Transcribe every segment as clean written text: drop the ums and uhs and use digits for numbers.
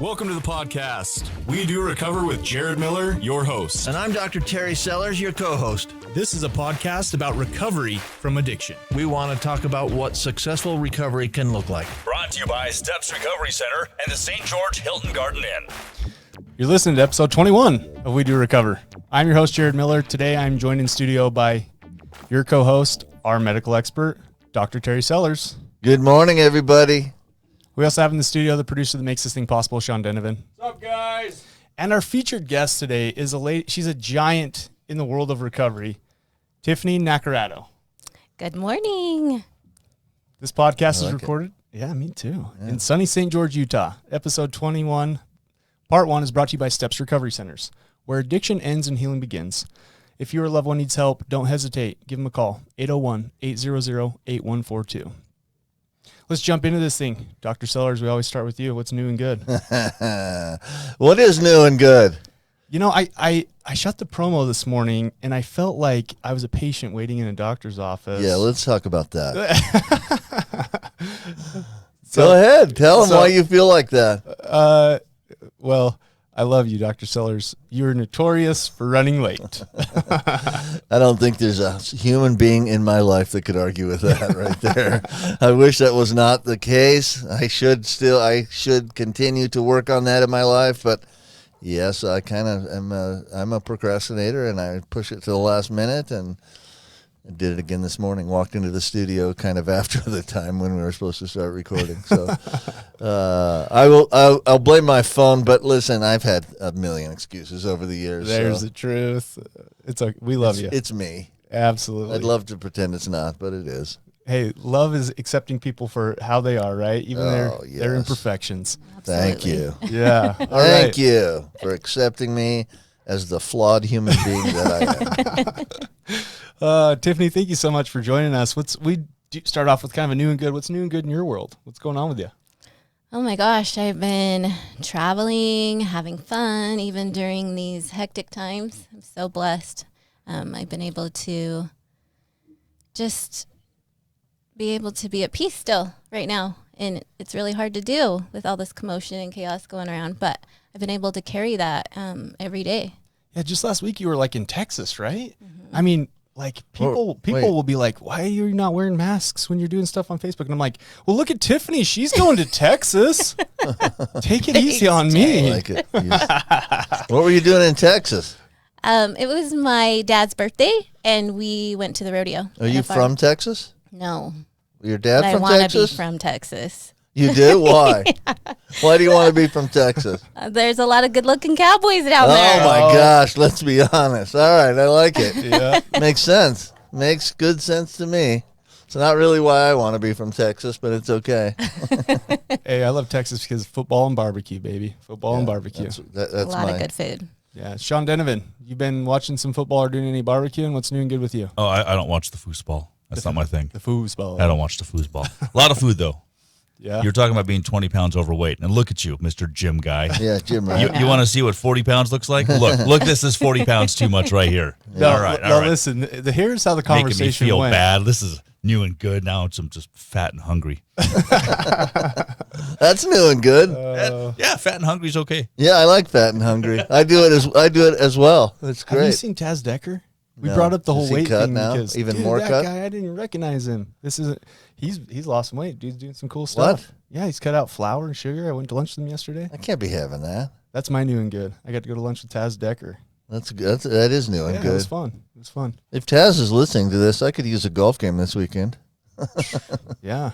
Welcome to the podcast. We Do Recover with Jared Miller, your host. And I'm Dr. Terry Sellers, your co-host. This is a podcast about recovery from addiction. We want to talk about what successful recovery can look like. Brought to you by Steps Recovery Center and the St. George Hilton Garden Inn. You're listening to episode 21 of We Do Recover. I'm your host, Jared Miller. Today, I'm joined in studio by your co-host, our medical expert, Dr. Terry Sellers. Good morning, everybody. We also have in the studio the producer that makes this thing possible, Sean Denovan. What's up, guys? And our featured guest today is a lady. She's a giant in the world of recovery, Tiffany Naccarato. Good morning. This podcast is recorded. Yeah, me too. Yeah. In sunny St. George, Utah. Episode 21, part 1 is brought to you by Steps Recovery Centers, where addiction ends and healing begins. If your loved one needs help, don't hesitate. Give them a call, 801-800-8142. Let's jump into this thing. Dr. Sellers, we always start with you. What's new and good? What is new and good? You know, I shot the promo this morning, and I felt like I was a patient waiting in a doctor's office. Yeah, let's talk about that. Go ahead. Tell them why you feel like that. Well, I love you, Dr. Sellers. You're notorious for running late. I don't think there's a human being in my life that could argue with that right there. I wish that was not the case. I should continue to work on that in my life, but yes, I kind of I'm a procrastinator, and I push it to the last minute, and I did it again this morning. Walked into the studio kind of after the time when we were supposed to start recording. So I'll blame my phone. But listen, I've had a million excuses over the years. There's the truth. We love you. It's me. Absolutely. I'd love to pretend it's not, but it is. Hey, love is accepting people for how they are, right? Even their imperfections. Thank you. Yeah. Thank you for accepting me as the flawed human being that I am. Tiffany, thank you so much for joining us. We start off with kind of a new and good. What's new and good in your world? What's going on with you? Oh my gosh, I've been traveling, having fun, even during these hectic times. I'm so blessed. I've been able to just be at peace still right now. And it's really hard to do with all this commotion and chaos going around. But I've been able to carry that every day. Yeah, just last week you were like in Texas, right? Mm-hmm. I mean, like people will be like, why are you not wearing masks when you're doing stuff on Facebook? And I'm like, well, look at Tiffany. She's going to Texas. Take it easy on me. I like it. What were you doing in Texas? It was my dad's birthday, and we went to the rodeo. Are you from Texas? No. Your dad but from I want Texas? to be from Texas. You do? Why? Yeah. Why do you want to be from Texas? There's a lot of good-looking cowboys down there. Oh, my gosh. Let's be honest. All right. I like it. Yeah. Makes sense. Makes good sense to me. It's not really why I want to be from Texas, but it's okay. Hey, I love Texas because football and barbecue, baby. Football and barbecue. That's a lot of good food. Yeah. Sean Denovan, you been watching some football or doing any barbecuing? What's new and good with you? Oh, I don't watch the foosball. That's not my thing. The foosball. I don't watch the foosball. A lot of food, though. Yeah. You're talking about being 20 pounds overweight. And look at you, Mr. Gym guy. Yeah, Jim. Right? You want to see what 40 pounds looks like? Look, this is 40 pounds too much right here. No, all right. Listen, here's how the conversation Making me feel went. bad. This is new and good. Now I'm just fat and hungry. That's new and good. Yeah, fat and hungry is okay. Yeah, I like fat and hungry. I do it as well. It's great. Have you seen Taz Decker? We No. brought up the whole Is he weight cut thing now? because Even dude, more that cut? guy, I didn't recognize him. He's lost some weight. Dude's doing some cool stuff. What? Yeah, he's cut out flour and sugar. I went to lunch with him yesterday. I can't be having that. That's my new and good. I got to go to lunch with Taz Decker. That's good. That is new and Yeah, good. it was fun. It was fun. If Taz is listening to this, I could use a golf game this weekend. Yeah.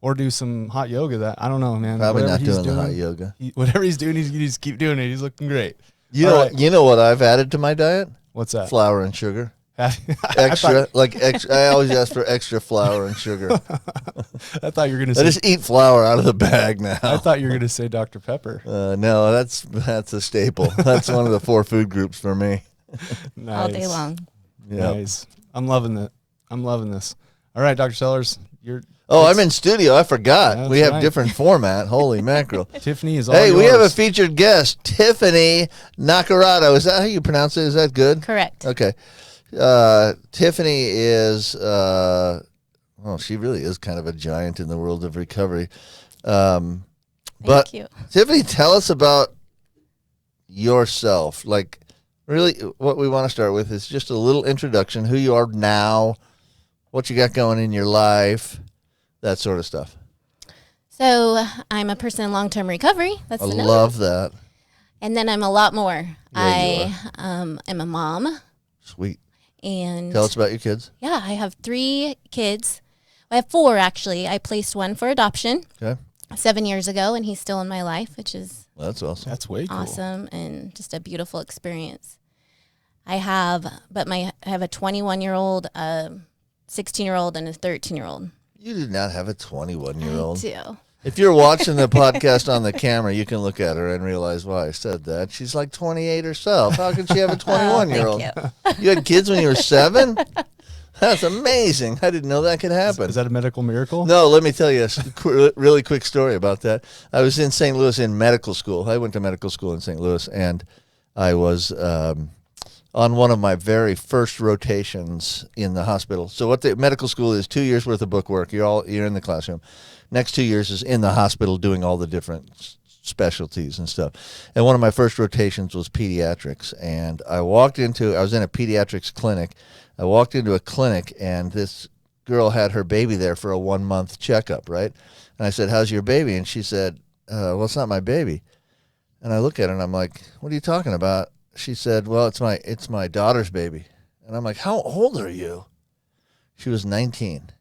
Or do some hot yoga. I don't know, man. Probably Whatever not he's doing the hot yoga. Whatever he's doing, he's just keep doing it. He's looking great. You All know, right. you know what I've added to my diet? What's that? Flour and sugar. Extra. I always ask for extra flour and sugar. I thought you were gonna I say. just eat flour out of the bag now. I thought you were gonna say Dr. Pepper. No, that's a staple. That's one of the 4 food groups for me. Nice. All day long. Yep. Nice. I'm loving it. I'm loving this. All right, Dr. Sellers, I'm in studio. I forgot. That's We have right. different format. Holy mackerel. Tiffany is all Hey, we yours. have a featured guest, Tiffany Naccarato. Is that how you pronounce it? Is that good? Correct. Okay. Tiffany is, she really is kind of a giant in the world of recovery. But you. Tiffany, tell us about yourself. Like, really, what we want to start with is just a little introduction, who you are now, what you got going in your life, that sort of stuff. So I'm a person in long-term recovery. That's I the love that. And then I'm a lot more. Yeah, I am a mom. Sweet. And Tell us about your kids. yeah, I have 3 kids. I have 4, actually. I placed one for adoption. Okay. 7 years ago, and he's still in my life, which is That's awesome. That's way cool. awesome and just a beautiful experience. I have a 21-year-old, a 16-year-old, and a 13-year-old. You do not have a 21-year-old. I do. If you're watching the podcast on the camera, you can look at her and realize why I said that. She's like 28 herself. How can she have a 21-year-old? Thank you. You had kids when you were 7? That's amazing. I didn't know that could happen. Is that a medical miracle? No, let me tell you a really quick story about that. I was in St. Louis in medical school. I went to medical school in St. Louis, and I was on one of my very first rotations in the hospital. So what the medical school is, 2 years worth of book work. You're in the classroom. Next 2 years is in the hospital doing all the different specialties and stuff. And one of my first rotations was pediatrics. And I was in a pediatrics clinic. I walked into a clinic, and this girl had her baby there for a 1-month checkup, right? And I said, "How's your baby?" And she said, "Well, it's not my baby." And I look at her, and I'm like, "What are you talking about?" She said, "Well, it's my daughter's baby." And I'm like, "How old are you?" She was 19.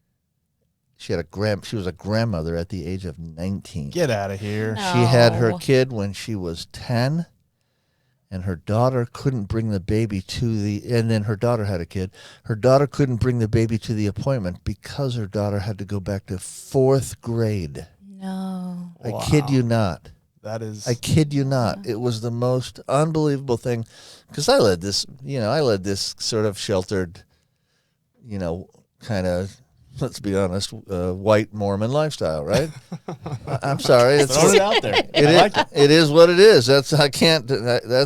She was a grandmother at the age of 19. Get out of here. No. She had her kid when she was 10, and her daughter couldn't bring the baby and then her daughter had a kid. Her daughter couldn't bring the baby to the appointment because her daughter had to go back to 4th grade. No. I kid you not. That is. I kid you not. It was the most unbelievable thing, because I led this sort of sheltered, kind of, let's be honest, white Mormon lifestyle, right? I'm sorry. Throw it out there. It is what it is. That's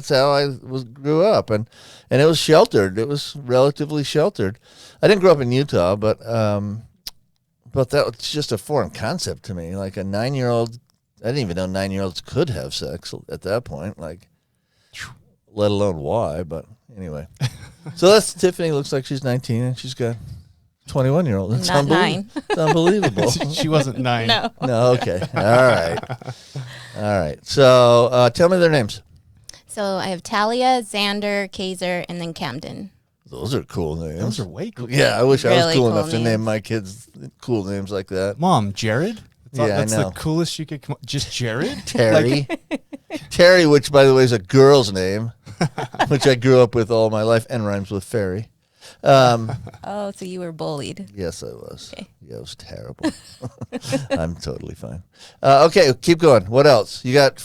how I grew up, and it was sheltered. It was relatively sheltered. I didn't grow up in Utah, but that was just a foreign concept to me. Like a 9-year-old, I didn't even know 9-year-olds could have sex at that point. Like, let alone why. But anyway, so that's Tiffany. Looks like she's 19, and she's got 21-year-old. That's Not 9. It's unbelievable. She wasn't 9. No. No, okay. All right. So tell me their names. So I have Talia, Xander, Kaiser, and then Camden. Those are cool names. Those are way cool. Yeah, I wish I was Really cool cool enough to name names. my kids cool names like that. Mom, Jared? That's I know. the coolest you could come up. Just Jared? Terry. Terry, which, by the way, is a girl's name, which I grew up with all my life and rhymes with fairy. Oh, so you were bullied. Yes, I was. Okay. Yeah, it was terrible. I'm totally fine. Okay, keep going. What else? You got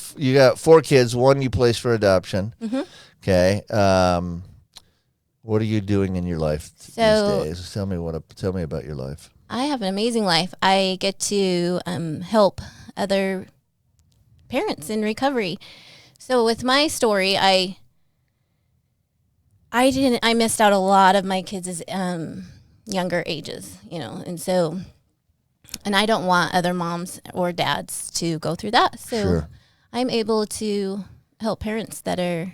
4 kids. 1 you placed for adoption. Mm-hmm. Okay. What are you doing in your life these days? Tell me about your life. I have an amazing life. I get to help other parents in recovery. So with my story, I missed out a lot of my kids' younger ages, and I don't want other moms or dads to go through that. So Sure. I'm able to help parents that are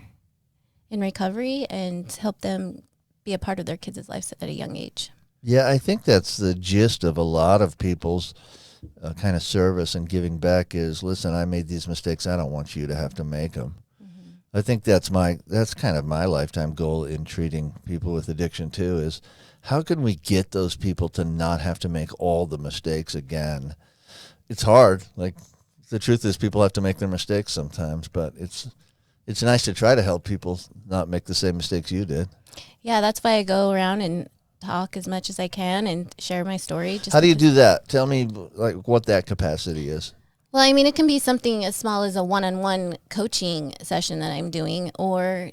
in recovery and help them be a part of their kids' lives at a young age. Yeah, I think that's the gist of a lot of people's kind of service and giving back is, listen, I made these mistakes. I don't want you to have to make them. Mm-hmm. I think that's kind of my lifetime goal in treating people with addiction too, is how can we get those people to not have to make all the mistakes again? It's hard. Like, the truth is people have to make their mistakes sometimes, but it's nice to try to help people not make the same mistakes you did. Yeah, that's why I go around and talk as much as I can and share my story. How do you do that? Tell me what that capacity is. Well, I mean, it can be something as small as a one-on-one coaching session that I'm doing, or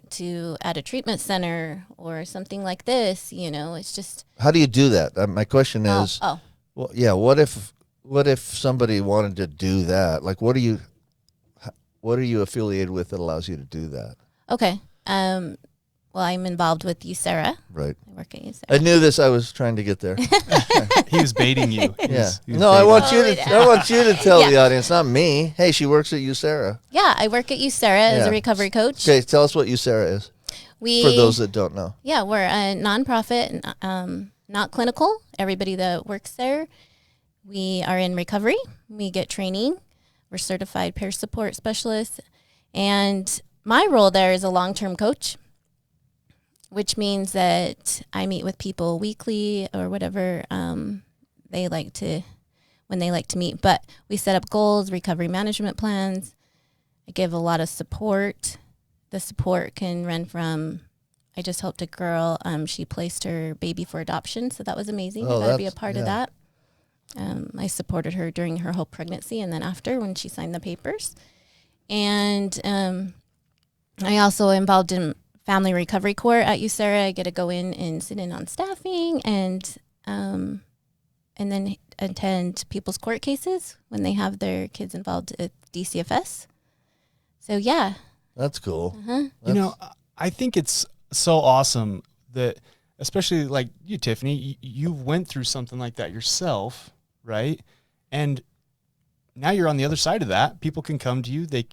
at a treatment center or something like this. It's just. How do you do that? My question is. Oh. Well, yeah. What if somebody wanted to do that? Like, what are you affiliated with that allows you to do that? Okay. I'm involved with USERRA. Right. I work at USERRA. I knew this. I was trying to get there. He was baiting you. Yeah. He was No, I baiting want you. you to. I want you to tell Yeah. the audience, not me. Hey, she works at USERRA. Yeah, I work at USERRA as Yeah. a recovery coach. Okay, tell us what USERRA is for those that don't know. Yeah, we're a nonprofit, not clinical. Everybody that works there, we are in recovery. We get training. We're certified peer support specialists. And my role there is a long-term coach, which means that I meet with people weekly or whatever they like to, when they like to meet. But we set up goals, recovery management plans. I give a lot of support. The support can run from, I just helped a girl, she placed her baby for adoption, so that was amazing. Oh, I got to be a that's- part yeah. of that. I supported her during her whole pregnancy and then after when she signed the papers. And I also involved in family recovery court at USERRA. I get to go in and sit in on staffing and then attend people's court cases when they have their kids involved at DCFS. So yeah. That's cool. You know, I think it's so awesome that, especially like you, Tiffany, you went through something like that yourself, right? And now you're on the other side of that. People can come to you. They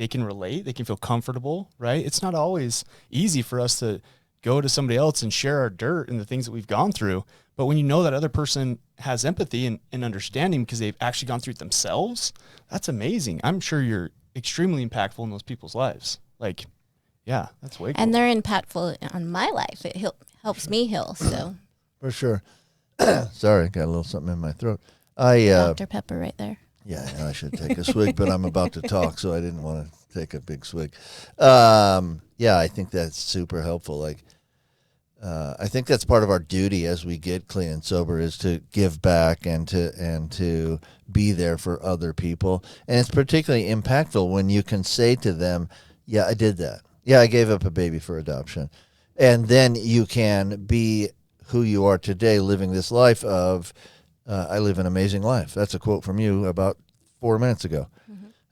can relate. They can feel comfortable, right? It's not always easy for us to go to somebody else and share our dirt and the things that we've gone through. But when you know that other person has empathy and understanding because they've actually gone through it themselves, that's amazing. I'm sure you're extremely impactful in those people's lives. Like, yeah, that's way cool. And they're impactful on my life. It helps me heal. So For sure. Sorry, got a little something in my throat. I Dr. Pepper right there. Yeah, I know I should take a swig, but I'm about to talk, so I didn't want to take a big swig. Yeah, I think that's super helpful. Like, I think that's part of our duty as we get clean and sober is to give back and to be there for other people. And it's particularly impactful when you can say to them, "Yeah, I did that. Yeah, I gave up a baby for adoption," and then you can be who you are today, living this life of. I live an amazing life. That's a quote from you about 4 minutes ago.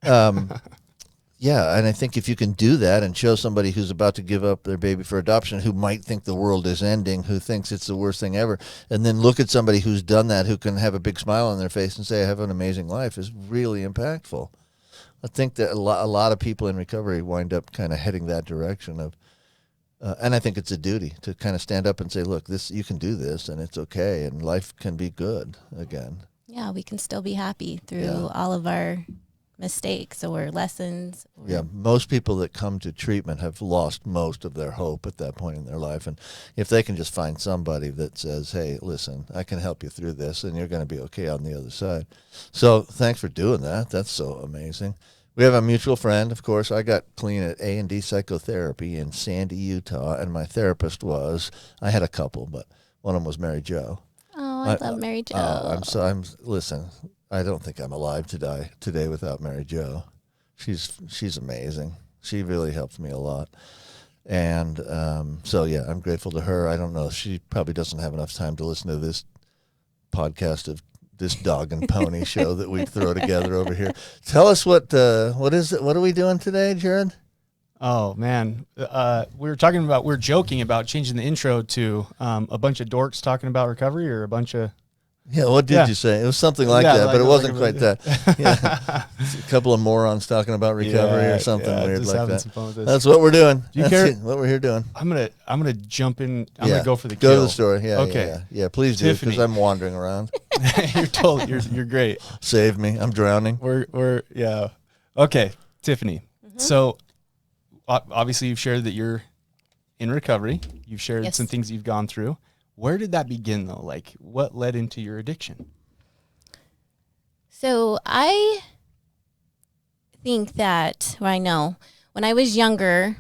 Yeah, and I think if you can do that and show somebody who's about to give up their baby for adoption, who might think the world is ending, who thinks it's the worst thing ever, and then look at somebody who's done that, who can have a big smile on their face and say, I have an amazing life, is really impactful. I think that a lot of people in recovery wind up kind of heading that direction of, and I think it's a duty to kind of stand up and say, look, this you can do this, and it's okay, and life can be good again. Yeah, we can still be happy through all of our mistakes or lessons. Yeah, most people that come to treatment have lost most of their hope at that point in their life. And if they can just find somebody that says, hey, listen, I can help you through this, and you're going to be okay on the other side. So thanks for doing that. That's so amazing. We have a mutual friend, of course. I got clean at A&D Psychotherapy in Sandy, Utah, and my therapist was, I had a couple, but one of them was Mary Jo. Oh, I love Mary Jo. Listen, I don't think I'm alive today without Mary Jo. She's amazing. She really helped me a lot. And so, yeah, I'm grateful to her. I don't know. She probably doesn't have enough time to listen to this podcast of this dog and pony show that we throw together over here. Tell us what is it? What are we doing today, Jared? Oh man, we were joking about changing the intro to a bunch of dorks talking about recovery, or a bunch of Yeah, what did you say? It was something like that, but it wasn't quite that. Yeah. A couple of morons talking about recovery or something weird just like having that. some fun with this. That's what we're doing. Do you That's care? what we're here doing. I'm gonna jump in. I'm gonna go for the Go kill. to the story. Yeah. Okay. Yeah. Please do, Tiffany. because I'm wandering around. You're great. Save me. I'm drowning. We're okay, Tiffany. So obviously you've shared that you're in recovery. You've shared some things you've gone through. Where did that begin though? Like, what led into your addiction? So I think that, I know, when I was younger,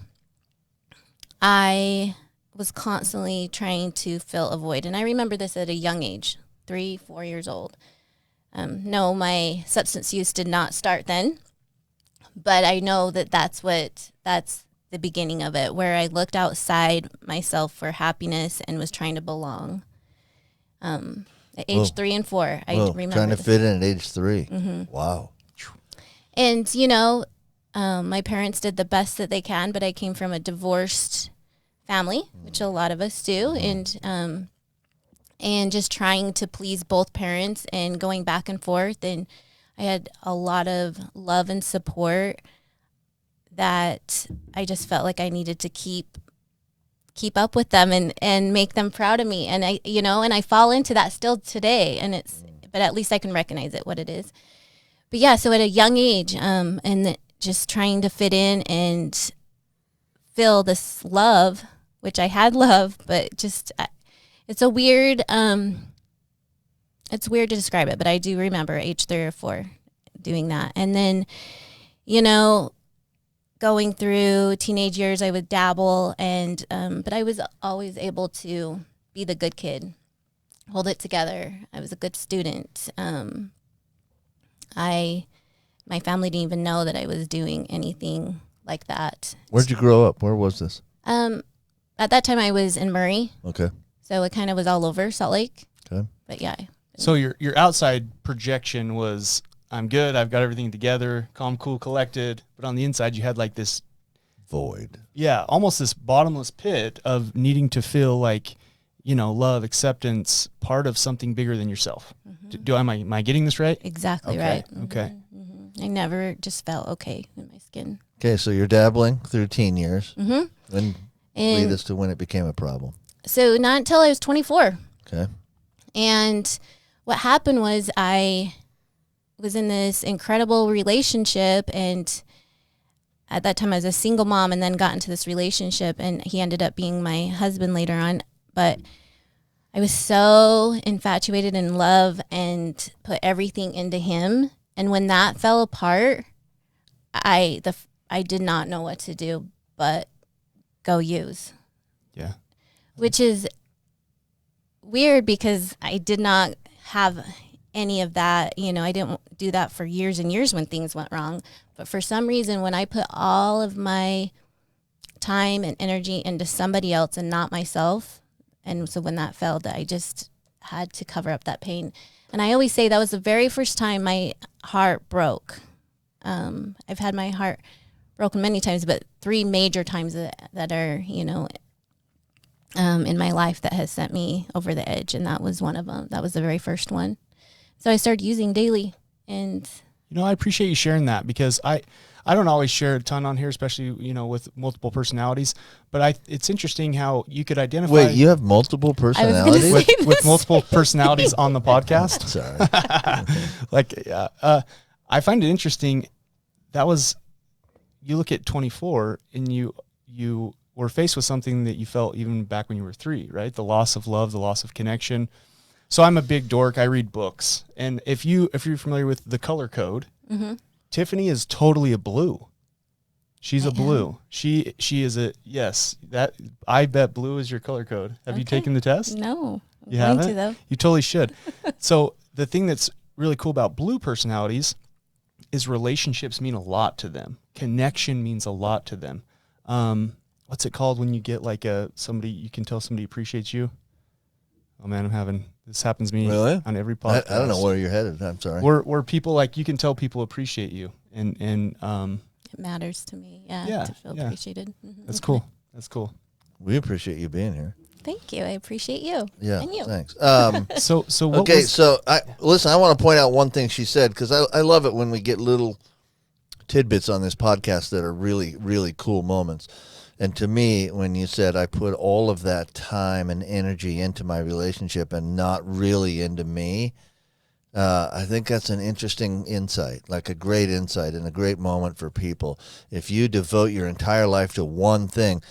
I was constantly trying to fill a void. And I remember this at a young age, 3-4 years old. No, my substance use did not start then. But I know that that's the beginning of it, where I looked outside myself for happiness and was trying to belong. At age 3 and 4, I remember trying to this. fit in at age 3. Mm-hmm. Wow. And, my parents did the best that they can, but I came from a divorced family, which a lot of us do, and just trying to please both parents and going back and forth. And I had a lot of love and support that I just felt like I needed to keep up with them and make them proud of me. And I fall into that still today, but at least I can recognize it, what it is. But yeah, so at a young age, and just trying to fit in and feel this love, which I had love, but just, it's weird to describe it, but I do remember age 3 or 4 doing that. And then, going through teenage years, I would dabble, and but I was always able to be the good kid, hold it together. I was a good student. My family didn't even know that I was doing anything like that. Where'd you grow up? Where was this? At that time, I was in Murray. Okay. So it kind of was all over Salt Lake. Okay. But yeah. So your outside projection was, I'm good, I've got everything together, calm, cool, collected. But on the inside, you had like this void. Yeah, almost this bottomless pit of needing to feel like, love, acceptance, part of something bigger than yourself. Mm-hmm. Am I getting this right? Exactly okay. right. Okay. Mm-hmm. I never just felt okay in my skin. Okay, so you're dabbling through teen years. Mm-hmm. And lead us to when it became a problem. So not until I was 24. Okay. And what happened was I was in this incredible relationship, and at that time I was a single mom, and then got into this relationship, and he ended up being my husband later on. But I was so infatuated in love and put everything into him. And when that fell apart, I did not know what to do but go use. Yeah. Which is weird because I did not have any of that. I didn't do that for years and years when things went wrong. But for some reason, when I put all of my time and energy into somebody else and not myself, and so when that failed, I just had to cover up that pain. And I always say that was the very first time my heart broke. I've had my heart broken many times, but 3 major times that are, in my life that has sent me over the edge. And that was one of them. That was the very first one. So I started using daily. And I appreciate you sharing that, because I don't always share a ton on here, especially, with multiple personalities. But it's interesting how you could identify. Wait, you have multiple personalities? with multiple personalities on the podcast? Sorry. I find it interesting. You look at 24 and you were faced with something that you felt even back when you were 3, right? The loss of love, the loss of connection. So I'm a big dork. I read books. And if you're familiar with the color code, mm-hmm. Tiffany is totally a blue. She's a blue. She is a, yes, that I bet blue is your color code. Have you taken the test? No. You haven't? To, though. You totally should. So the thing that's really cool about blue personalities is relationships mean a lot to them. Connection means a lot to them. What's it called when you get like somebody, you can tell somebody appreciates you? Oh man, this happens to me really? On every podcast. I don't know where you're headed. I'm sorry. Where people, like, you can tell people appreciate you, and it matters to me. Yeah. To feel appreciated. Mm-hmm. That's cool. That's cool. We appreciate you being here. Thank you. I appreciate you. Yeah. And you. Thanks. So what okay. So listen. I want to point out one thing she said, because I love it when we get little tidbits on this podcast that are really, really cool moments. And to me, when you said I put all of that time and energy into my relationship and not really into me, I think that's an interesting insight, like a great insight and a great moment for people. If you devote your entire life to one thing,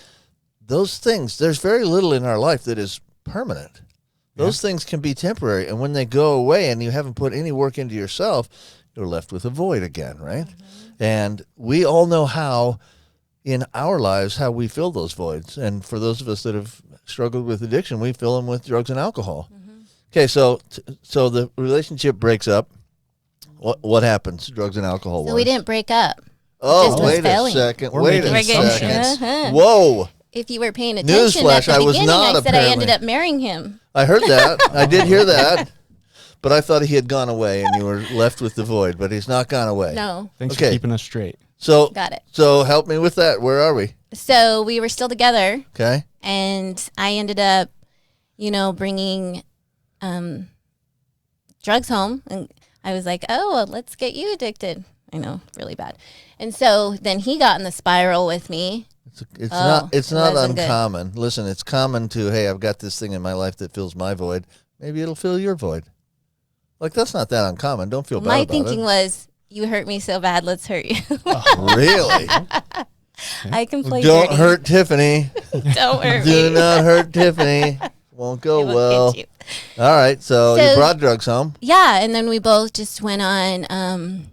those things, there's very little in our life that is permanent. Those things can be temporary. And when they go away and you haven't put any work into yourself, you're left with a void again, right? Mm-hmm. And we all know how, in our lives, how we fill those voids. And for those of us that have struggled with addiction, we fill them with drugs and alcohol. Mm-hmm. Okay, so the relationship breaks up. What happens, drugs and alcohol? So we didn't break up. Oh, wait a second. Wait a second. Uh-huh. Whoa. If you were paying attention at the beginning, I said I ended up marrying him. I heard that. I did hear that. But I thought he had gone away and you were left with the void. But he's not gone away. No. Thanks for keeping us straight. So got it. So help me with that. Where are we? So we were still together. Okay. And I ended up, bringing drugs home. And I was like, oh, well, let's get you addicted. I know, really bad. And so then he got in the spiral with me. It's not uncommon. Good. Listen, it's common to, hey, I've got this thing in my life that fills my void. Maybe it'll fill your void. Like, that's not that uncommon. Don't feel bad about it. My thinking was, you hurt me so bad, let's hurt you. Really? I can play Don't dirty. hurt Tiffany. Don't hurt me. Do not hurt Tiffany. Won't go well. All right, so you brought drugs home. Yeah, and then we both just went on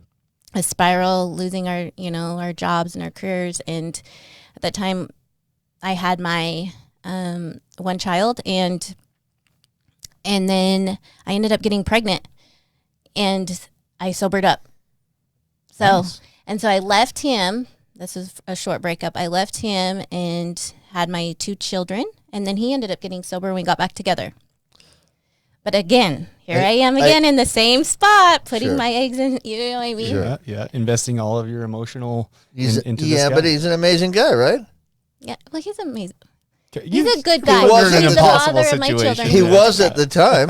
a spiral, losing our, our jobs and our careers. And at that time, I had my one child, and then I ended up getting pregnant, and I sobered up. So, nice. And so I left him. This was a short breakup. I left him and had my 2 children, and then he ended up getting sober and we got back together. But again, here I am again in the same spot, putting my eggs in, you know what I mean? Sure. Yeah, investing all of your emotional into this guy. But he's an amazing guy, right? Yeah, well, he's amazing. He's a good guy. He's the father of my children. He was at the time,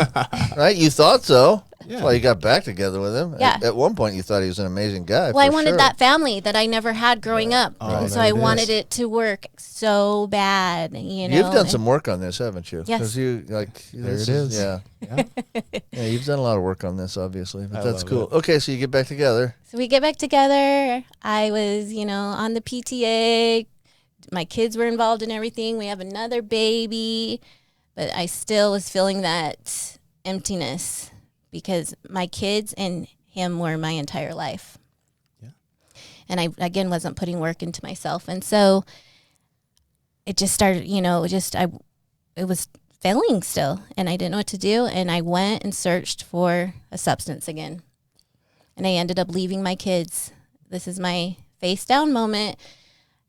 right? You thought so. Yeah. That's why you got back together with him. Yeah. At one point, you thought he was an amazing guy. Well, I wanted that family that I never had growing up. Oh, so I wanted it to work so bad, You've done some work on this, haven't you? Yes. There it is. Yeah. Yeah, you've done a lot of work on this, obviously. But that's cool. Okay, so you get back together. So we get back together. I was, on the PTA. My kids were involved in everything. We have another baby. But I still was feeling that emptiness because my kids and him were my entire life. Yeah. And I, again, wasn't putting work into myself. And so it just started, it was failing still. And I didn't know what to do. And I went and searched for a substance again. And I ended up leaving my kids. This is my face down moment.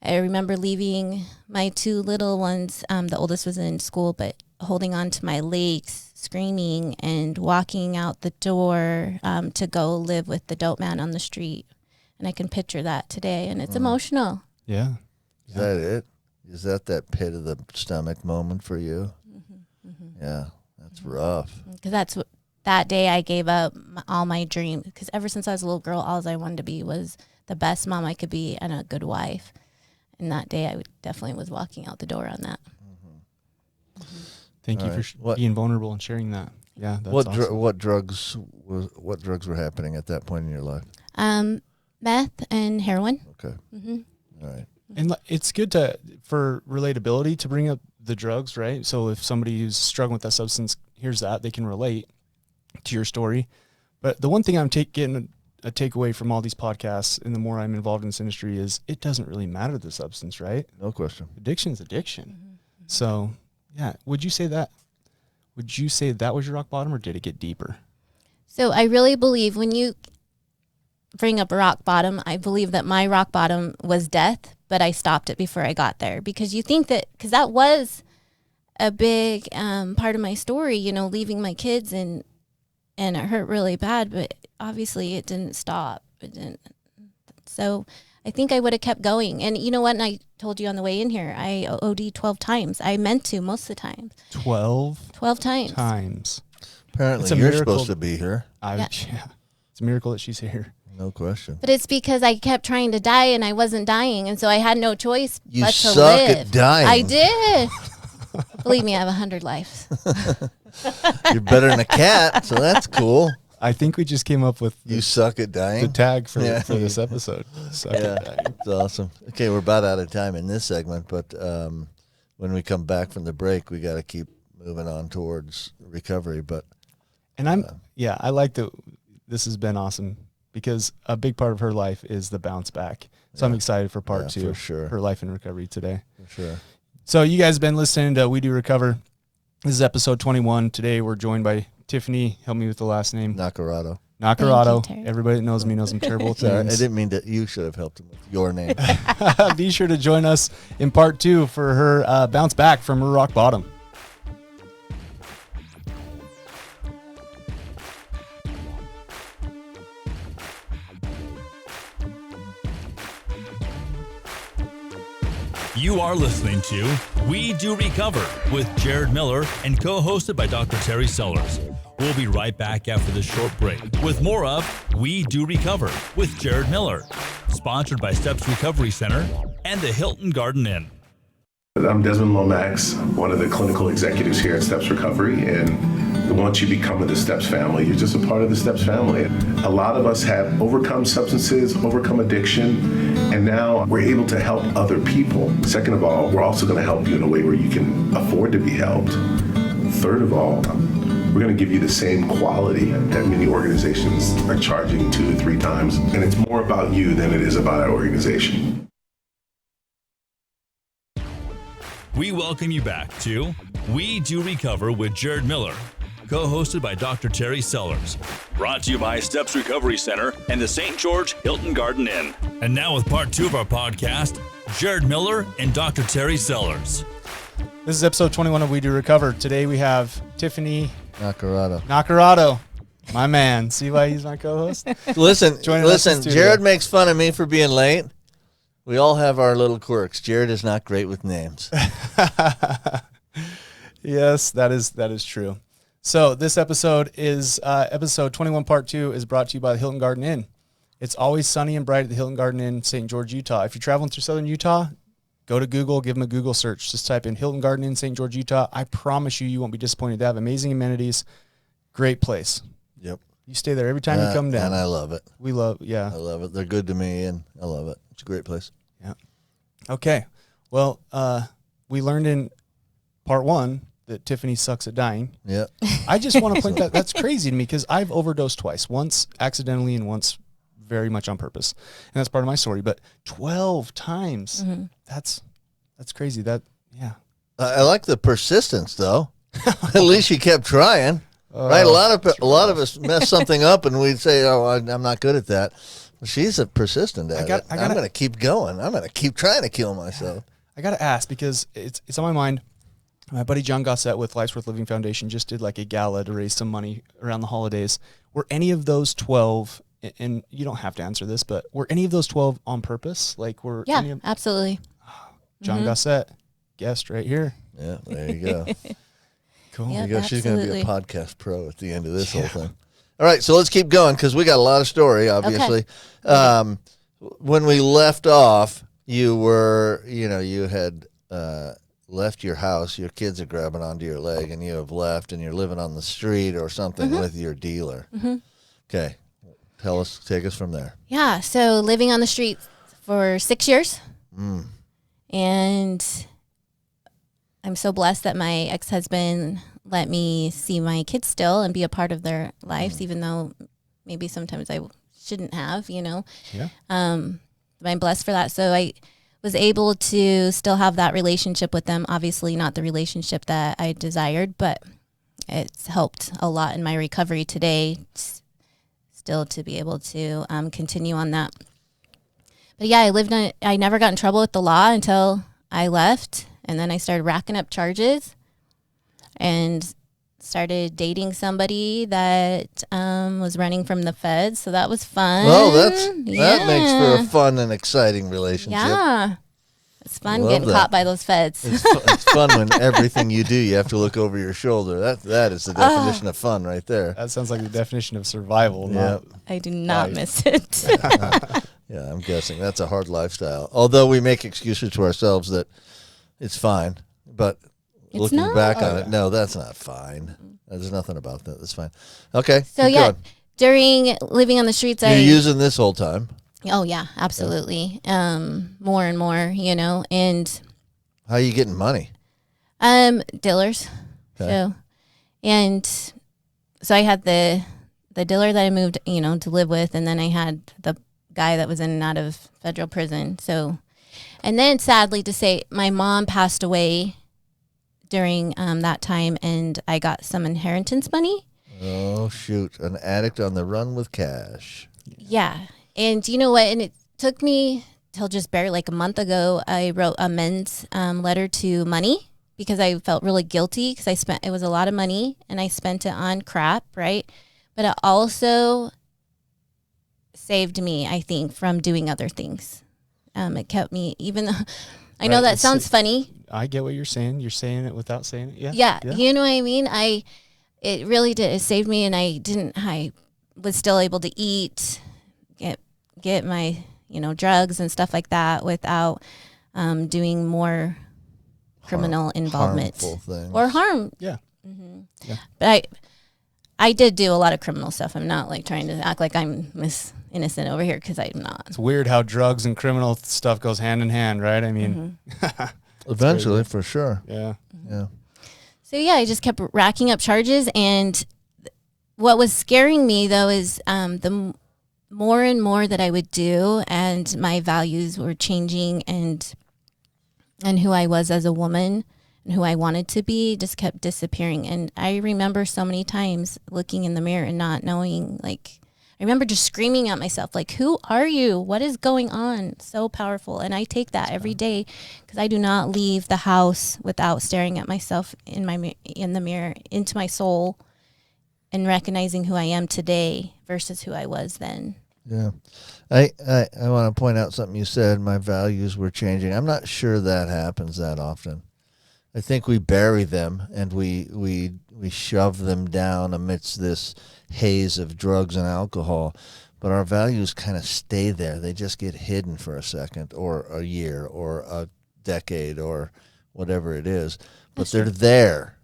I remember leaving my 2 little ones. The oldest was in school, but holding on to my legs, screaming, and walking out the door to go live with the dope man on the street. And I can picture that today, and it's emotional. Yeah. Is that it? Is that pit of the stomach moment for you? Mm-hmm. Mm-hmm. Yeah, that's rough. Because that day I gave up all my dreams. Because ever since I was a little girl, all I wanted to be was the best mom I could be and a good wife. And that day, I definitely was walking out the door on that. Mm-hmm. Thank you for being vulnerable and sharing that. Yeah, that's awesome. What drugs were happening at that point in your life? Meth and heroin. Okay. Mm-hmm. All right. And it's good for relatability to bring up the drugs, right? So if somebody who's struggling with that substance hears that, they can relate to your story. But the one thing I'm getting a takeaway from all these podcasts, and the more I'm involved in this industry, is it doesn't really matter the substance, right? No question. Addiction is addiction. Mm-hmm. So, yeah. Would you say that was your rock bottom, or did it get deeper? So I really believe when you bring up rock bottom, I believe that my rock bottom was death, but I stopped it before I got there. Because you think because that was a big part of my story, leaving my kids, and it hurt really bad, but obviously it didn't stop. It didn't. So I think I would have kept going. And you know what? And I told you on the way in here, I OD'd 12 times. I meant to most of the time. 12 times. Apparently you're supposed to be here. Yeah. It's a miracle that she's here. No question. But it's because I kept trying to die and I wasn't dying. And so I had no choice but to live. You suck at dying. I did. Believe me, I have 100 lives. You're better than a cat, so that's cool. I think we just came up with you suck at dying. The tag for this episode. Suck at dying. That's awesome. Okay, we're about out of time in this segment, but when we come back from the break, we got to keep moving on towards recovery. I like that. This has been awesome because a big part of her life is the bounce back. So I'm excited for part 2. For sure. Her life in recovery today. For sure. So you guys have been listening to We Do Recover. This is episode 21. Today we're joined by Tiffany. Help me with the last name. Naccarato. Everybody that knows me knows I'm terrible at Sorry, names. I didn't mean that. You should have helped him with your name. Be sure to join us in part 2 for her bounce back from her rock bottom. You are listening to We Do Recover with Jared Miller and co-hosted by Dr. Terry Sellers. We'll be right back after this short break with more of We Do Recover with Jared Miller, sponsored by Steps Recovery Center and the Hilton Garden Inn. I'm Desmond Lomax, one of the clinical executives here at Steps Recovery, and once you become of the Steps family, you're just a part of the Steps family. A lot of us have overcome substances, overcome addiction, and now we're able to help other people. Second of all, we're also going to help you in a way where you can afford to be helped. Third of all, we're going to give you the same quality that many organizations are charging 2 to 3 times, and it's more about you than it is about our organization. We welcome you back to We Do Recover with Jared Miller, co-hosted by Dr. Terry Sellers. Brought to you by Steps Recovery Center and the St. George Hilton Garden Inn. And now with part 2 of our podcast, Jared Miller and Dr. Terry Sellers. This is episode 21 of We Do Recover. Today we have Tiffany Naccarato. My man. See why he's my co-host? Listen, Jared Jared makes fun of me for being late. We all have our little quirks. Jared is not great with names. Yes, that is true. So this episode is episode 21, part 2 is brought to you by the Hilton Garden Inn. It's always sunny and bright at the Hilton Garden Inn, St. George, Utah. If you're traveling through southern Utah, go to Google, give them a Google search. Just type in Hilton Garden Inn, St. George, Utah. I promise you won't be disappointed. They have amazing amenities. Great place. Yep. You stay there every time you come down. And I love it. I love it. They're good to me, and I love it. It's a great place. Yeah. Okay. Well, we learned in part 1 that Tiffany sucks at dying. Yeah. I just want to point that's crazy to me because I've overdosed twice, once accidentally and once very much on purpose. And that's part of my story, but 12 times. Mm-hmm. That's crazy. I like the persistence though. At least you kept trying. Right? A lot of us mess something up and we'd say, "Oh, I'm not good at that." Well, she's persistent at it. I'm going to keep going. I'm going to keep trying to kill myself. I got to ask because it's on my mind. My buddy John Gossett with Life's Worth Living Foundation just did like a gala to raise some money around the holidays. Were any of those 12, and you don't have to answer this, but were any of those 12 on purpose? Absolutely. John Gossett, guest right here. Yeah, there you go. Cool. There you go. She's going to be a podcast pro at the end of this whole thing. All right, so let's keep going because we got a lot of story, obviously. Okay. When we left off, you had left your house, your kids are grabbing onto your leg, and you have left, and you're living on the street or something with your dealer. Mm-hmm. Okay. Take us from there. Yeah, so living on the street for 6 years. And I'm so blessed that my ex-husband let me see my kids still and be a part of their lives, even though maybe sometimes I shouldn't have, Yeah. I'm blessed for that. So I was able to still have that relationship with them. Obviously not the relationship that I desired, but it's helped a lot in my recovery today still to be able to continue on that. But yeah, I never got in trouble with the law until I left, and then I started racking up charges and started dating somebody that was running from the feds, so that was fun. Oh, that makes for a fun and exciting relationship. Yeah, it's fun getting caught by those feds. It's fun when everything you do, you have to look over your shoulder. That is the definition of fun right there. That sounds like the definition of survival. Yeah, I do not miss it. Yeah, I'm guessing that's a hard lifestyle. Although we make excuses to ourselves that it's fine, but looking back on it, no, that's not fine. There's nothing about that. That's fine. Okay. So during living on the streets, you're using this whole time. Oh yeah, absolutely. More and more, and how are you getting money? Dealers. Okay. So I had the dealer that I moved, to live with, and then I had the guy that was in and out of federal prison. So, and then sadly to say, my mom passed away during that time, and I got some inheritance money. Oh, shoot. An addict on the run with cash. Yeah. And you know what? And it took me till just barely like a month ago, I wrote a men's letter to money because I felt really guilty because it was a lot of money and I spent it on crap, right? But it also saved me, I think, from doing other things. It kept me, even though I know that sounds funny. I get what you're saying. You're saying it without saying it. Yeah. You know what I mean? It really did. It saved me, and I was still able to eat, get my, drugs and stuff like that without doing more criminal involvement or harm. Yeah. Mm-hmm. Yeah. But I did do a lot of criminal stuff. I'm not like trying to act like I'm innocent over here, because I'm not. It's weird how drugs and criminal stuff goes hand in hand, right? I mean, eventually, for sure. Yeah. Yeah. So I just kept racking up charges, and what was scaring me though is the more and more that I would do, and my values were changing, and who I was as a woman and who I wanted to be just kept disappearing. And I remember so many times looking in the mirror and not knowing, I remember just screaming at myself, who are you? What is going on? So powerful. And I take that every day, because I do not leave the house without staring at myself in the mirror, into my soul, and recognizing who I am today versus who I was then. Yeah. I want to point out something you said. My values were changing. I'm not sure that happens that often. I think we bury them, and we shove them down amidst this haze of drugs and alcohol, but our values kind of stay there. They just get hidden for a second or a year or a decade or whatever it is, but they're there.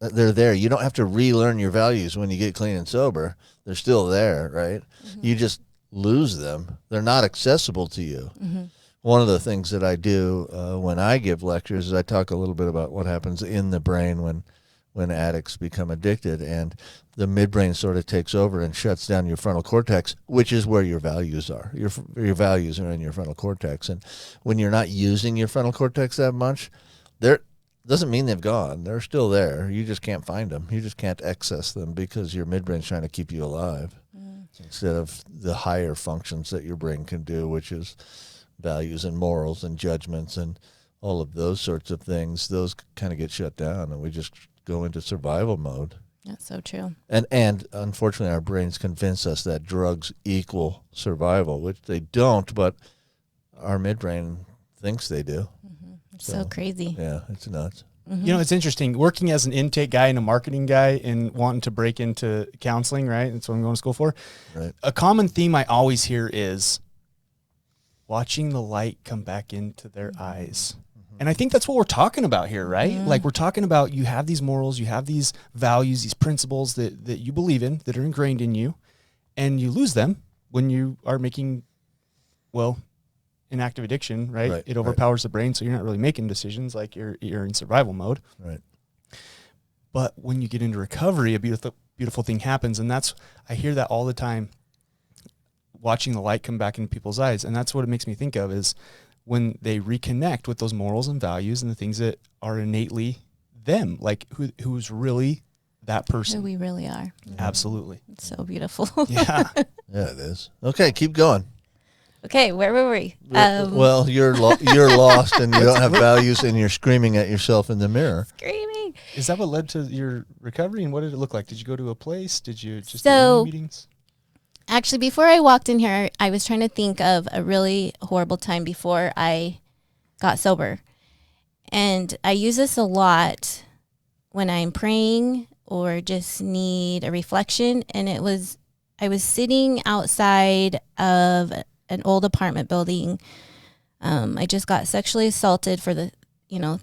They're there. You don't have to relearn your values when you get clean and sober. They're still there, right? Mm-hmm. You just lose them. They're not accessible to you. Mm-hmm. One of the things that I do when I give lectures is I talk a little bit about what happens in the brain when addicts become addicted, and the midbrain sort of takes over and shuts down your frontal cortex, which is where your values are. Your values are in your frontal cortex, and when you're not using your frontal cortex that much, doesn't mean they've gone. They're still there. You just can't find them. You just can't access them because your midbrain's trying to keep you alive instead of the higher functions that your brain can do, which is values and morals and judgments and all of those sorts of things. Those kind of get shut down, and we just go into survival mode. That's so true. And unfortunately, our brains convince us that drugs equal survival, which they don't, but our midbrain thinks they do. Mm-hmm. It's so crazy. Yeah, it's nuts. Mm-hmm. It's interesting working as an intake guy and a marketing guy and wanting to break into counseling, right? That's what I'm going to school for. Right. A common theme I always hear is watching the light come back into their eyes. And I think that's what we're talking about here, right? We're talking about, you have these morals, you have these values, these principles that you believe in, that are ingrained in you, and you lose them when you are making, an active addiction, right? It overpowers the brain, so you're not really making decisions, you're in survival mode. Right. But when you get into recovery, a beautiful thing happens, and I hear that all the time, watching the light come back into people's eyes. And that's what it makes me think of, is when they reconnect with those morals and values and the things that are innately them, who's really that person. Who we really are. Absolutely. It's so beautiful. Yeah. Yeah, it is. Okay, keep going. Okay, where were we? Well, you're lost and you don't have values, and you're screaming at yourself in the mirror. Screaming. Is that what led to your recovery, and what did it look like? Did you go to a place? Did you just do meetings? Actually, before I walked in here, I was trying to think of a really horrible time before I got sober. And I use this a lot when I'm praying or just need a reflection. And I was sitting outside of an old apartment building. I just got sexually assaulted for the,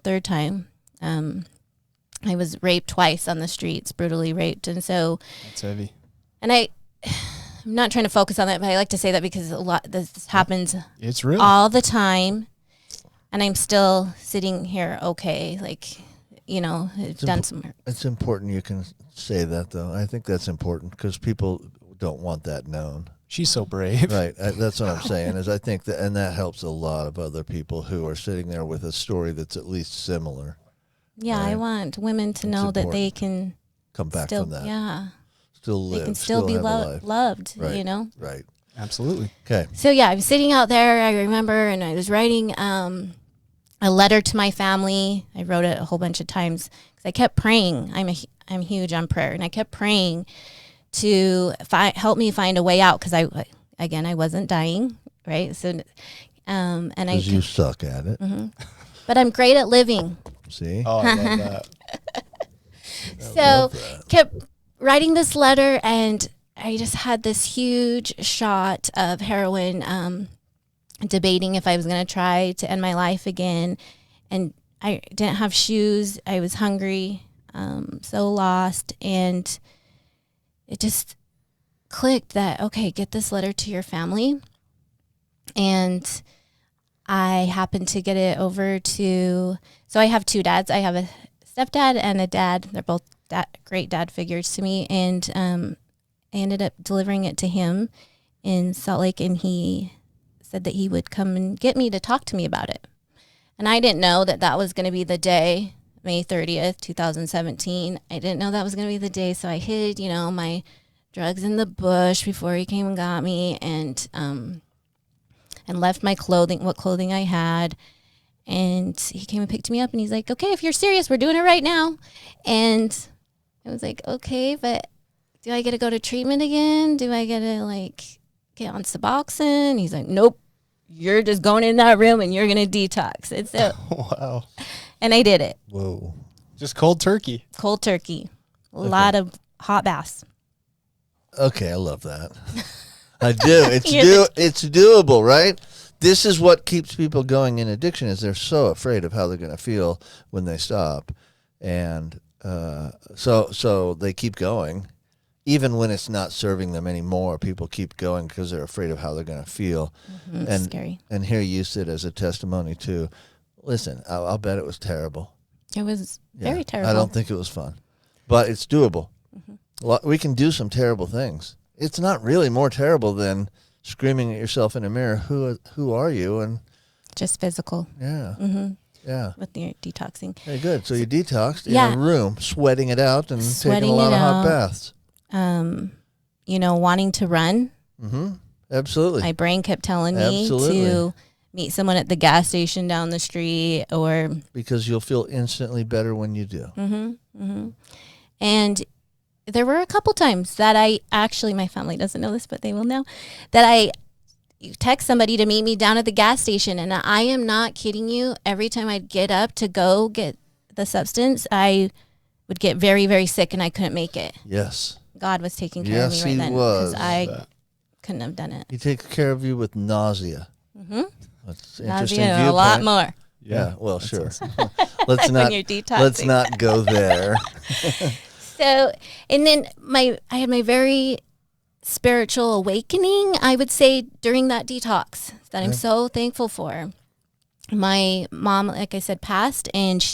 third time. I was raped twice on the streets, brutally raped. And so that's heavy. And I'm not trying to focus on that, but I like to say that because this happens it's real all the time, and I'm still sitting here okay, I've done some hurt. It's important you can say that, though. I think that's important because people don't want that known. She's so brave. Right. That's what I'm saying, is I think that, and that helps a lot of other people who are sitting there with a story that's at least similar. Yeah, right? I want women to know that they can come back from that. Yeah. Still live. They can still be loved, right. Right. Absolutely. Okay. So, yeah, I was sitting out there, I remember, and I was writing a letter to my family. I wrote it a whole bunch of times because I kept praying. I'm huge on prayer, and I kept praying to help me find a way out because I wasn't dying, right? So, and you suck at it. Mm-hmm. but I'm great at living. See? Oh, I love that. So kept writing this letter, and I just had this huge shot of heroin, debating if I was going to try to end my life again. And I didn't have shoes. I was hungry, so lost. And it just clicked that, okay, get this letter to your family. And I happened to get it over to, so I have two dads. I have a stepdad and a dad. They're both great dad figures to me. And I ended up delivering it to him in Salt Lake, and he said that he would come and get me to talk to me about it. And I didn't know that that was going to be the day, May 30th, 2017. I didn't know that was going to be the day, so I hid, my drugs in the bush before he came and got me, and left my clothing, what clothing I had. And he came and picked me up, and he's like, okay, if you're serious, we're doing it right now. And I was like, okay, but do I get to go to treatment again? Do I get to, get on Suboxone? He's like, nope, you're just going in that room, and you're going to detox. It's so, Wow. And I did it. Whoa. Just cold turkey. Cold turkey. A lot of hot baths. Okay, I love that. I do. It's doable, right? This is what keeps people going in addiction, is they're so afraid of how they're going to feel when they stop. And so they keep going. Even when it's not serving them anymore, people keep going because they're afraid of how they're going to feel. Mm-hmm, it's scary. And here you sit as a testimony too. Listen, I'll bet it was terrible. It was very terrible. I don't think it was fun, but it's doable. Mm-hmm. We can do some terrible things. It's not really more terrible than screaming at yourself in a mirror, who are you? And just physical. Yeah. Mm-hmm. Yeah. With your detoxing. Very good. So you detoxed in Yeah. a room, sweating it out and taking a Sweating lot it of hot out. baths. Wanting to run. Mm-hmm. Absolutely. My brain kept telling me Absolutely. to meet someone at the gas station down the street, or Because you'll feel instantly better when you do. and there were a couple times that I actually, my family doesn't know this, but they will know, that I text somebody to meet me down at the gas station. And I am not kidding you. Every time I'd get up to go get the substance, I would get very, very sick, and I couldn't make it. Yes. God was taking care of me Yes, right he then, was. because I couldn't have done it. He takes care of you with nausea. Mm-hmm. That's an interesting Nausea, viewpoint. a lot more. Yeah, well, sure. awesome. let's When not you're detoxing. let's not go there. So, and then I had my very spiritual awakening, I would say, during that detox, that I'm so thankful for. My mom, like I said, passed, and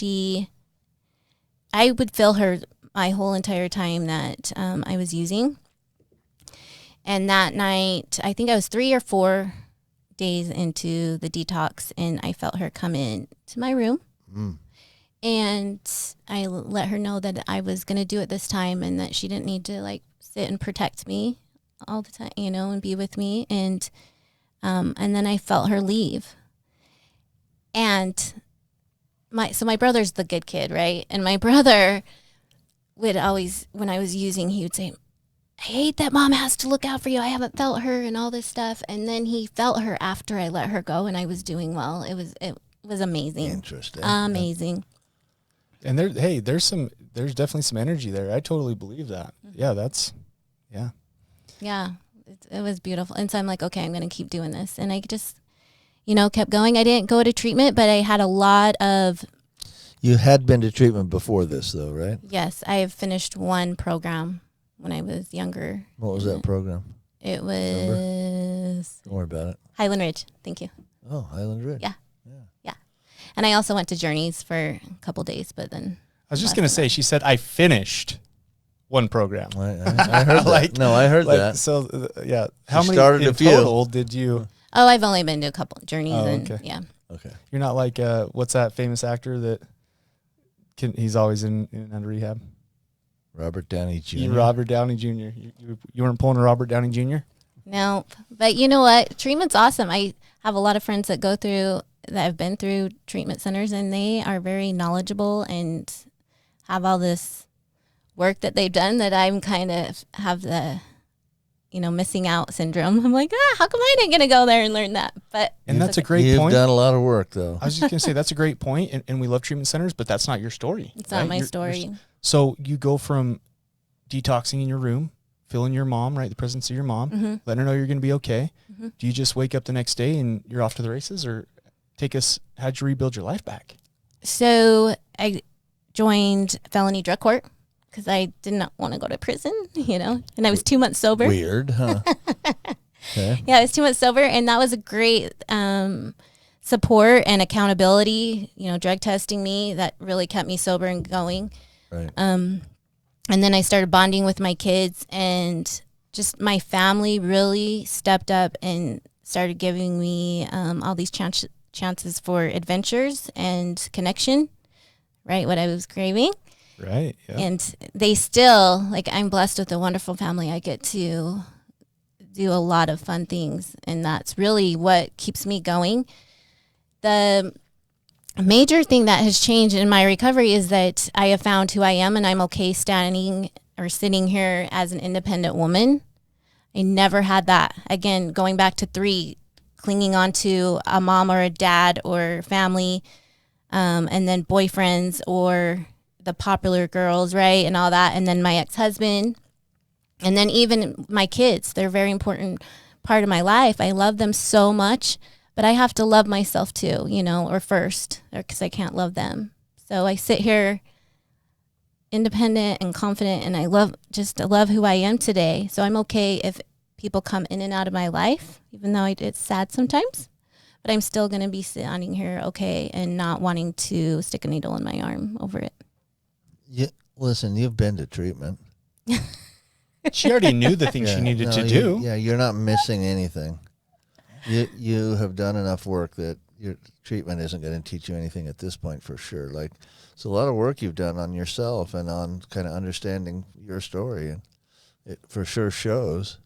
I would feel her my whole entire time that I was using. And that night, I think I was 3 or 4 days into the detox, and I felt her come in to my room. And I let her know that I was going to do it this time, and that she didn't need to sit and protect me all the time, and be with me. And then I felt her leave. And my brother's the good kid, right? And my brother would always, when I was using, he would say, I hate that mom has to look out for you. I haven't felt her and all this stuff. And then he felt her after I let her go, and I was doing well. It was amazing. Interesting. Amazing. And there's definitely some energy there. I totally believe that. Yeah, Yeah, it was beautiful. And so I'm like, okay, I'm going to keep doing this. And I just, kept going. I didn't go to treatment, but I had a lot of. You had been to treatment before this, though, right? Yes, I have finished one program when I was younger. What was that program? It was Don't worry about it. Highland Ridge. Thank you. Oh, Highland Ridge. Yeah. And I also went to Journeys for a couple days, but then. I was just going to say, she said, I finished one program. I heard that. I heard that. So, yeah. How many started in a few. total did you? Oh, I've only been to a couple Journeys. Oh, and okay. Yeah. Okay. You're not like, what's that famous actor that he's always in and out of rehab? Robert Downey Jr. Robert Downey Jr. You weren't pulling a Robert Downey Jr.? No, but you know what? Treatment's awesome. I have a lot of friends that have been through treatment centers, and they are very knowledgeable and have all this work that they've done that I'm kind of have the, missing out syndrome. I'm like, how come I didn't get to go there and learn that? And that's a great You've point. You've done a lot of work, though. I was just going to say, that's a great point, and we love treatment centers, but that's not your story. It's not my story. So you go from detoxing in your room, feeling your mom, right, the presence of your mom, letting her know you're going to be okay. Do you just wake up the next day and you're off to the races, or how'd you rebuild your life back? So I joined felony drug court because I did not want to go to prison, and I was 2 months sober. Weird, huh? Okay. Yeah, I was 2 months sober, and that was a great support and accountability, drug testing me. That really kept me sober and going. Right. And then I started bonding with my kids, and just my family really stepped up and started giving me all these chances for adventures and connection, right? What I was craving. Right. Yeah. And they still, I'm blessed with a wonderful family. I get to do a lot of fun things, and that's really what keeps me going. The major thing that has changed in my recovery is that I have found who I am, and I'm okay standing or sitting here as an independent woman. I never had that. Again, going back to 3, clinging on to a mom or a dad or family, and then boyfriends or the popular girls, right, and all that, and then my ex-husband, and then even my kids. They're a very important part of my life. I love them so much, but I have to love myself too, or first, because I can't love them. So I sit here independent and confident, and I love who I am today. So I'm okay if people come in and out of my life, even though it's sad sometimes, but I'm still going to be standing here okay and not wanting to stick a needle in my arm over it. Listen, you've been to treatment. She already knew the things she needed to do. You're not missing anything. You have done enough work that your treatment isn't going to teach you anything at this point for sure. It's a lot of work you've done on yourself and on kind of understanding your story, and it for sure shows.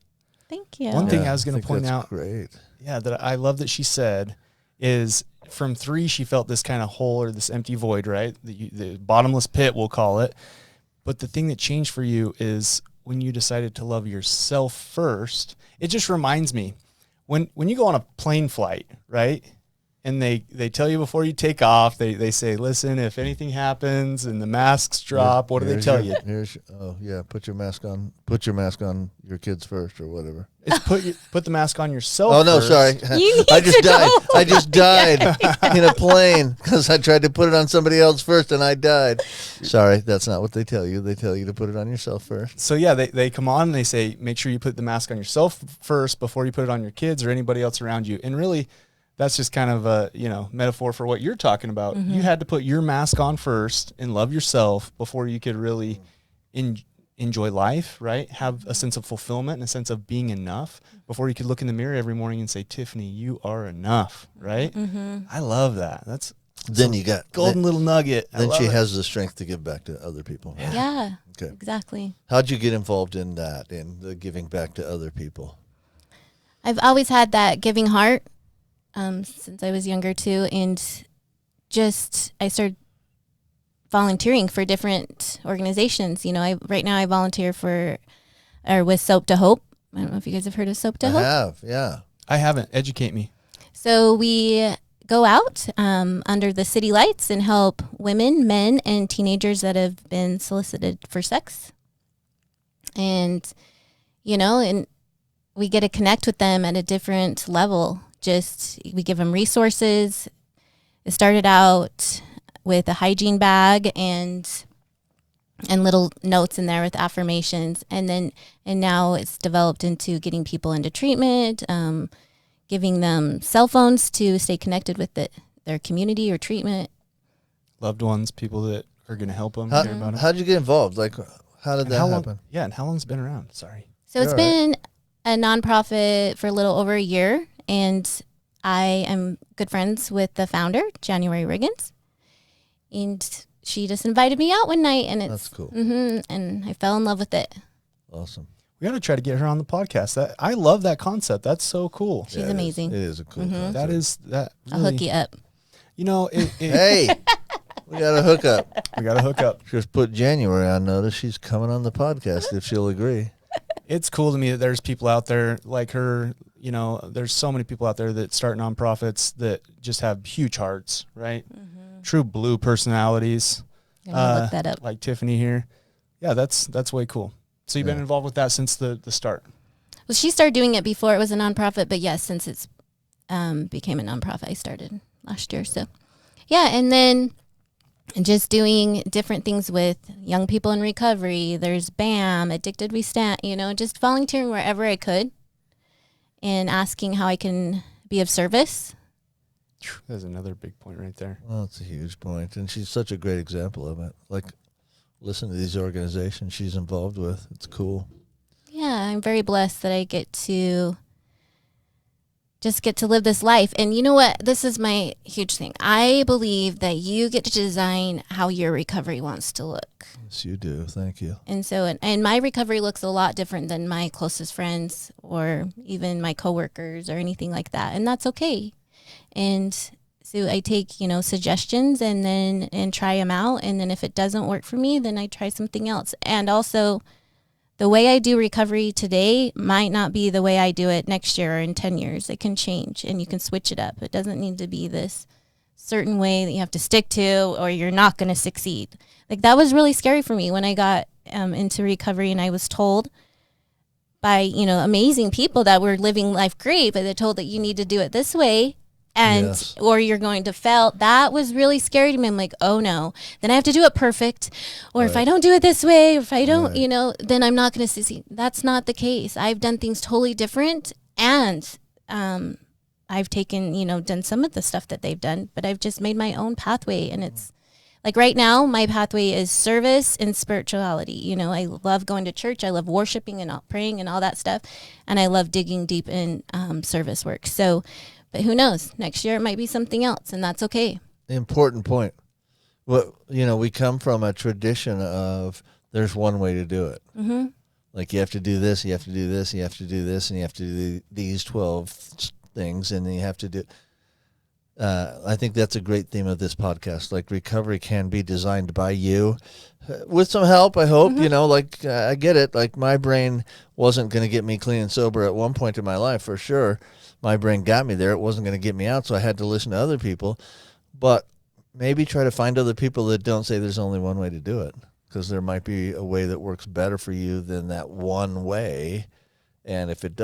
Thank you. One thing I was going to point out, great. Yeah, that I love that she said is from 3, she felt this kind of hole or this empty void, right? The bottomless pit, we'll call it. But the thing that changed for you is when you decided to love yourself first. It just reminds me, when you go on a plane flight, right? And they tell you before you take off, they say, listen, if anything happens and the masks drop, what do they tell you? Put your mask on. Put your mask on your kids first, or whatever. It's put the mask on yourself. Oh no, first. sorry. I just died in a plane because I tried to put it on somebody else first and I died. Sorry, that's not what they tell you. They tell you to put it on yourself first. So yeah, they come on and they say, make sure you put the mask on yourself first before you put it on your kids or anybody else around you. And really, that's just kind of a metaphor for what you're talking about. Mm-hmm. You had to put your mask on first and love yourself before you could really enjoy life, right? Have a sense of fulfillment and a sense of being enough before you could look in the mirror every morning and say, Tiffany, you are enough, right? Mm-hmm. I love that. That's then you got golden little nugget. Then she has the strength to give back to other people. Yeah, okay. Exactly. How'd you get involved in that, in the giving back to other people? I've always had that giving heart. Since I was younger too, and I started volunteering for different organizations. Right now I volunteer with Soap to Hope. I don't know if you guys have heard of Soap to Hope. I have, yeah. I haven't. Educate me. So we go out under the city lights and help women, men, and teenagers that have been solicited for sex. And, and we get to connect with them at a different level. We give them resources. It started out with a hygiene bag and little notes in there with affirmations, and now it's developed into getting people into treatment, giving them cell phones to stay connected with their community or treatment. Loved ones, people that are going to help them. How'd you get involved? How did that happen? Yeah, and how long's it been around? Sorry. So it's been a nonprofit for a little over a year. And I am good friends with the founder, January Riggins. And she just invited me out one night. And that's cool. Mm-hmm, and I fell in love with it. Awesome. We got to try to get her on the podcast. I love that concept. That's so cool. She's amazing. It is a cool concept. That is that. Really, I'll hook you up. Hey, we got to hook up. We got to hook up. Just put January on notice. She's coming on the podcast if she'll agree. It's cool to me that there's people out there like her. You know, there's so many people out there that start nonprofits that just have huge hearts, right? Mm-hmm. True blue personalities. Look that up. Like Tiffany here. Yeah, that's way cool. So you've been involved with that since the start. Well, she started doing it before it was a nonprofit, but yes, since it's became a nonprofit, I started last year. So, yeah, and then just doing different things with young people in recovery. There's BAM, Addicted We Stand, just volunteering wherever I could and asking how I can be of service. That's another big point right there. Well, it's a huge point, and she's such a great example of it. Like, listen to these organizations she's involved with. It's cool. Yeah, I'm very blessed that I get to live this life. And you know what? This is my huge thing. I believe that you get to design how your recovery wants to look. Yes, you do. Thank you. And so, and my recovery looks a lot different than my closest friends or even my coworkers or anything like that. And that's okay. And so I take, suggestions and try them out. And then if it doesn't work for me, then I try something else. And also, the way I do recovery today might not be the way I do it next year or in 10 years. It can change and you can switch it up. It doesn't need to be this certain way that you have to stick to or you're not going to succeed. Like that was really scary for me when I got into recovery and I was told by, amazing people that were living life great, but they're told that you need to do it this way. And or you're going to fail. That was really scary to me. I'm like, oh no, then I have to do it perfect. Or if I don't do it this way, or if I don't, then I'm not going to succeed. That's not the case. I've done things totally different. And I've taken, done some of the stuff that they've done, but I've just made my own pathway. And it's like right now, my pathway is service and spirituality. I love going to church. I love worshiping and praying and all that stuff. And I love digging deep in service work. So, but who knows? Next year it might be something else, and that's okay. Important point. Well, we come from a tradition of there's one way to do it. Mm-hmm. Like you have to do this, you have to do this, you have to do this, and you have to do these 12 things, and then you have to do. I think that's a great theme of this podcast. Like recovery can be designed by you, with some help. I hope. Mm-hmm. I get it. Like my brain wasn't going to get me clean and sober at one point in my life for sure. My brain got me there. It wasn't going to get me out, so I had to listen to other people. But maybe try to find other people that don't say there's only one way to do it, because there might be a way that works better for you than that one way. And if it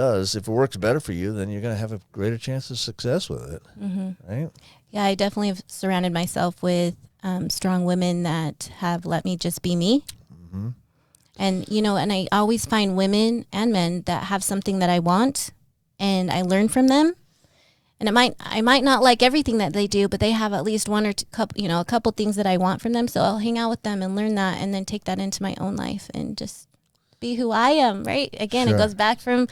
works better for you, then you're going to have a greater chance of success with it, right? Yeah, I definitely have surrounded myself with strong women that have let me just be me. Mm-hmm. And, and I always find women and men that have something that I want, and I learn from them. And I might not like everything that they do, but they have at least one or two, a couple things that I want from them. So I'll hang out with them and learn that, and then take that into my own life and just be who I am. Right? Again, It goes back from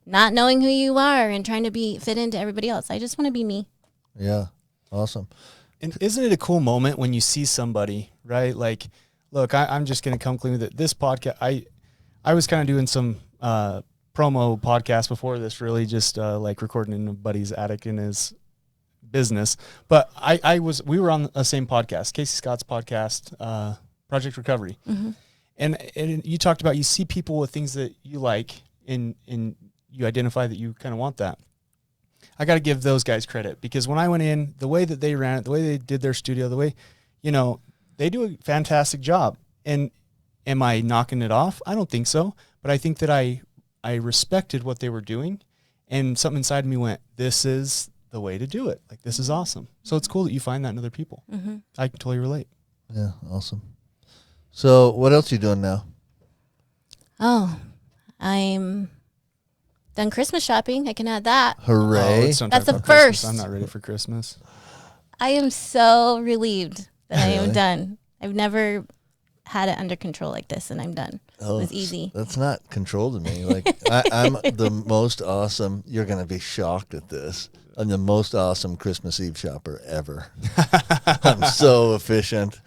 not knowing who you are and trying to fit into everybody else. I just want to be me. Yeah, awesome. And isn't it a cool moment when you see somebody, right? Like, look, I'm just going to come clean with it. This podcast, I was kind of doing some promo podcast before this, really just like recording in a buddy's attic in his business. But we were on the same podcast, Casey Scott's podcast, Project Recovery. Mm-hmm. And you talked about, you see people with things that you like and you identify that you kind of want that. I got to give those guys credit, because when I went in, the way that they ran it, the way they did their studio, the way, they do a fantastic job. And am I knocking it off? I don't think so. But I think that I respected what they were doing, and something inside me went, this is the way to do it. Like, this is awesome. So it's cool that you find that in other people. Mm-hmm. I can totally relate. Yeah, awesome. So what else are you doing now? Oh, I'm done Christmas shopping. I can add that. Hooray. That's the first. I'm not ready for Christmas. I am so relieved that I am done. I've never had it under control like this, and I'm done. It was easy. That's not control to me. Like I'm the most awesome. You're going to be shocked at this. I'm the most awesome Christmas Eve shopper ever. I'm so efficient.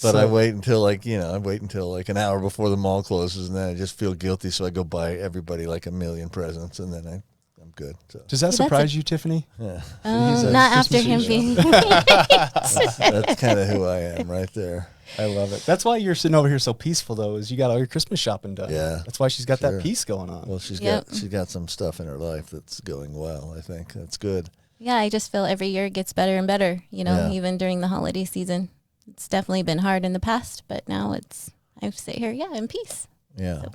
But I wait until an hour before the mall closes, and then I just feel guilty, so I go buy everybody like a million presents, and then I'm I'm good. So. Does that surprise you, Tiffany? Yeah. Not after him being. That's kind of who I am right there. I love it. That's why you're sitting over here so peaceful, though, is you got all your Christmas shopping done. Yeah. That's why she's got that peace going on. Well, she's got some stuff in her life that's going well, I think. That's good. Yeah, I just feel every year it gets better and better, even during the holiday season. It's definitely been hard in the past, but now I sit here, in peace. Yeah. So.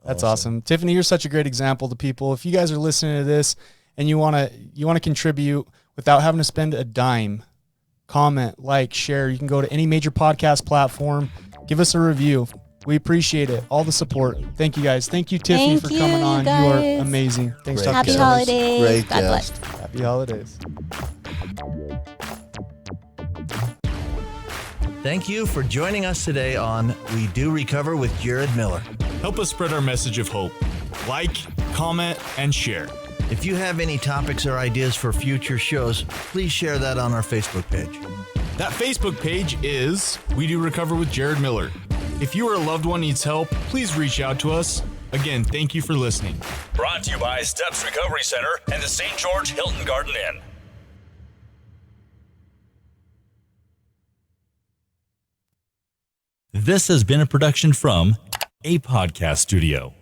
That's awesome. Tiffany, you're such a great example to people. If you guys are listening to this and you want to contribute without having to spend a dime, comment, like, share. You can go to any major podcast platform. Give us a review. We appreciate it. All the support. Thank you, guys. Thank you, Tiffany, for coming on. You are amazing. Thanks, Dr. Happy Sellers. holidays. Great God guest. bless. Happy holidays. Thank you for joining us today on We Do Recover with Jared Miller. Help us spread our message of hope. Like, comment, and share. If you have any topics or ideas for future shows, please share that on our Facebook page. That Facebook page is We Do Recover with Jared Miller. If you or a loved one needs help, please reach out to us. Again, thank you for listening. Brought to you by Steps Recovery Center and the St. George Hilton Garden Inn. This has been a production from a podcast studio.